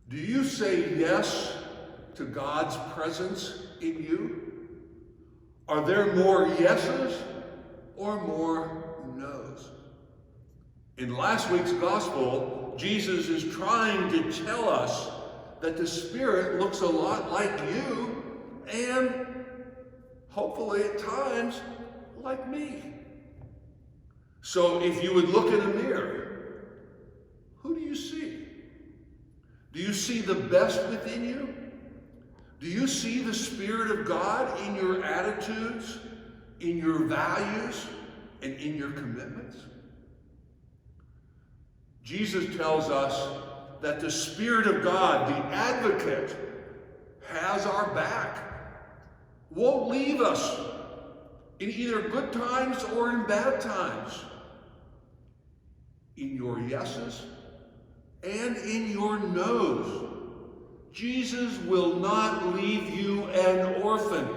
Do you say yes to God's presence in you? Are there more yeses or more no's? In last week's gospel, Jesus is trying to tell us that the Spirit looks a lot like you and hopefully at times like me. So if you would look in a mirror, who do you see? Do you see the best within you? Do you see the Spirit of God in your attitudes, in your values, and in your commitments? Jesus tells us that the Spirit of God, the advocate, has our back, won't leave us in either good times or in bad times, in your yeses and in your no's. Jesus will not leave you an orphan.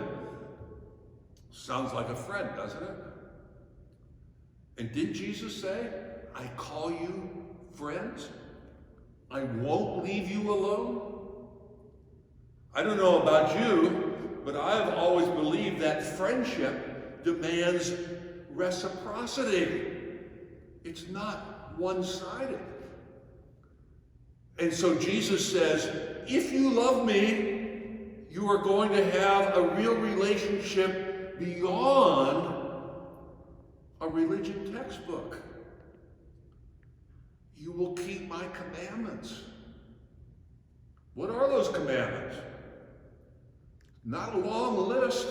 Sounds like a friend, doesn't it? And did Jesus say, I call you friends? I won't leave you alone? I don't know about you, but I've always believed that friendship demands reciprocity. It's not one-sided. And so Jesus says, if you love me, you are going to have a real relationship beyond a religion textbook. You will keep my commandments. What are those commandments? Not a long list.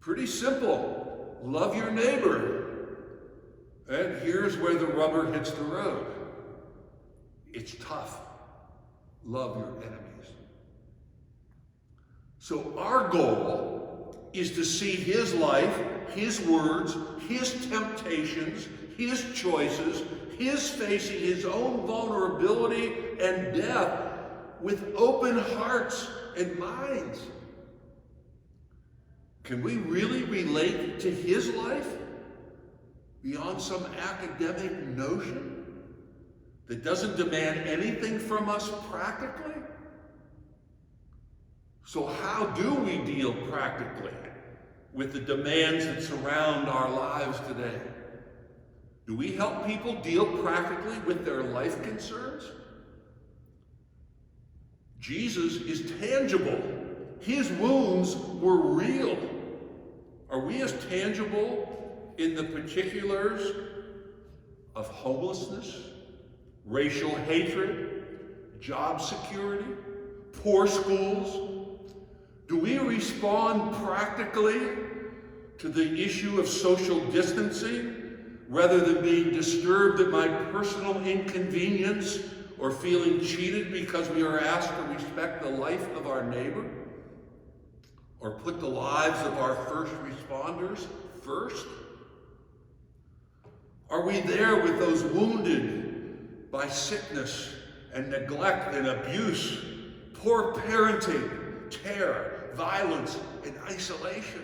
Pretty simple. Love your neighbor. And here's where the rubber hits the road. It's tough. Love your enemies. So our goal is to see his life, his words, his temptations, his choices, his facing his own vulnerability and death with open hearts and minds. Can we really relate to his life beyond some academic notion that doesn't demand anything from us practically? So how do we deal practically with the demands that surround our lives today? Do we help people deal practically with their life concerns? Jesus is tangible. His wounds were real. Are we as tangible in the particulars of homelessness, racial hatred, job security, poor schools? Do we respond practically to the issue of social distancing rather than being disturbed at my personal inconvenience or feeling cheated because we are asked to respect the life of our neighbor or put the lives of our first responders first? Are we there with those wounded by sickness and neglect and abuse, poor parenting, terror, violence, and isolation?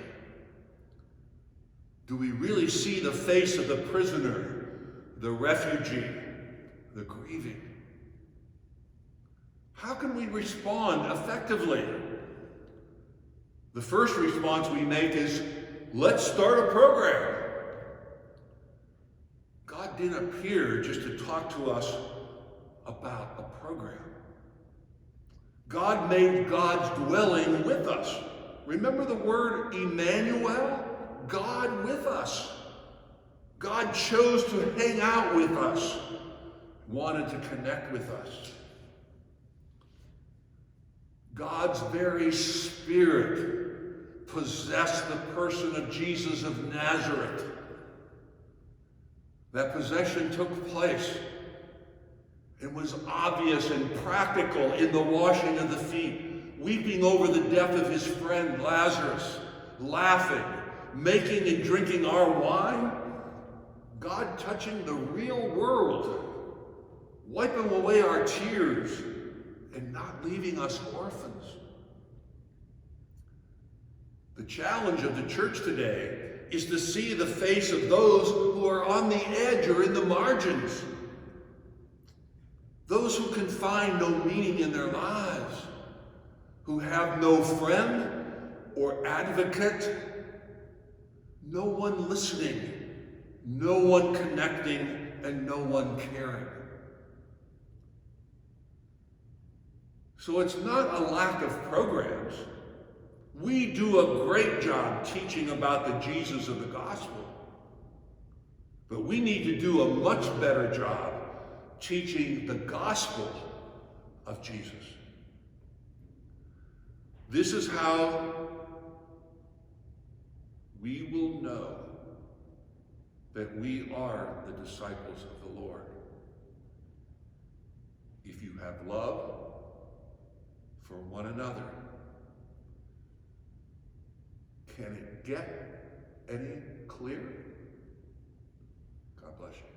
Do we really see the face of the prisoner, the refugee, the grieving? How can we respond effectively? The first response we make is, let's start a program. God didn't appear just to talk to us about a program. God made God's dwelling with us. Remember the word Emmanuel? God with us. God chose to hang out with us, wanted to connect with us. God's very Spirit possessed the person of Jesus of Nazareth. That possession took place and was obvious and practical in the washing of the feet, weeping over the death of his friend Lazarus, laughing, making and drinking our wine. God touching the real world, wiping away our tears, and not leaving us orphans. The challenge of the church today is to see the face of those who are on the edge or in the margins. those who can find no meaning in their lives, who have no friend or advocate, no one listening, no one connecting, and no one caring. So it's not a lack of programs. We do a great job teaching about the Jesus of the gospel, but we need to do a much better job teaching the gospel of Jesus. This is how we will know that we are the disciples of the Lord. If you have love for one another. Can it get any clearer? God bless you.